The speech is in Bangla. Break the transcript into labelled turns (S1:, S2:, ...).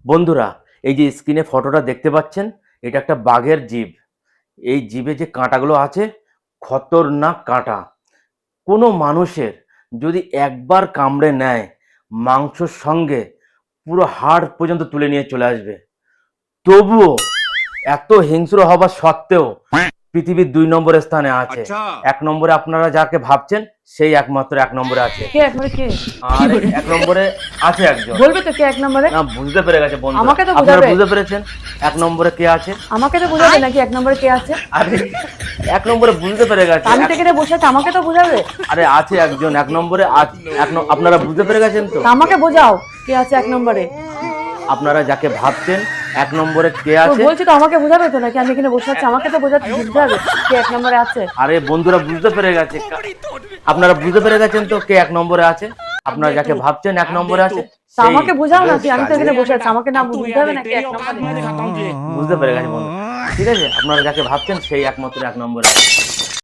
S1: বন্ধুরা, এই যে স্ক্রিনে ফটোটা দেখতে পাচ্ছেন, এটা একটা বাঘের জিভ। এই জিভে যে কাঁটাগুলো আছে, খতরনাক কাঁটা। কোনো মানুষের যদি একবার কামড়ে নেয়, মাংসর সঙ্গে পুরো হাড় পর্যন্ত তুলে নিয়ে চলে আসবে। তবুও এত হিংস্র হবার সত্ত্বেও পৃথিবীর 2 নম্বরের স্থানে আছে। 1 নম্বরে আপনারা যাকে ভাবছেন সেই একমাত্র 1 নম্বরে আছে।
S2: কে এক নম্বরে কে?
S1: আর 1 নম্বরে আছে একজন।
S2: বলবে তো কে এক নম্বরে?
S1: না, বুঝতে পেরে গেছে বন্ধু।
S2: আমাকে তো
S1: আপনারা
S2: বোঝাবে।
S1: বুঝতে পেরেছেন 1 নম্বরে কে আছে?
S2: আমাকে তো বোঝাবে নাকি এক নম্বরে কে আছে?
S1: আরে 1 নম্বরে বুঝতে পেরে গেছে।
S2: আমি তো এখানে বসে আছি, আমাকে তো বোঝাবে।
S1: আরে আছে একজন 1 নম্বরে আপনারা বুঝতে পেরে গেছেন তো?
S2: তা আমাকে বোঝাও কে আছে এক নম্বরে।
S1: আপনারা যাকে ভাবছেন 1 নম্বরে কে
S2: তো
S1: আছে?
S2: বলছি তো আমাকে বোঝাবে তো নাকি? আমি এখানে বসে আছি, আমাকে তো বুঝাবে কে এক নম্বরে আছে।
S1: আরে বন্ধুরা বুঝতে পেরে গেছে। আপনারা বুঝতে পেরে গেছেন তো কে 1 নম্বরে আছে? আপনারা যাকে ভাবছেন 1 নম্বরে আছে
S2: তা
S1: সেই
S2: আমাকে বোঝাও নাকি? আমি তো এখানে বসে আছি, আমাকে না বুঝতে হবে নাকি এক নম্বরে?
S1: বুঝতে পেরে গেছে বন্ধু। ঠিক আছে, আপনারা যাকে ভাবছেন সেই একমাত্র 1 নম্বরে আছে।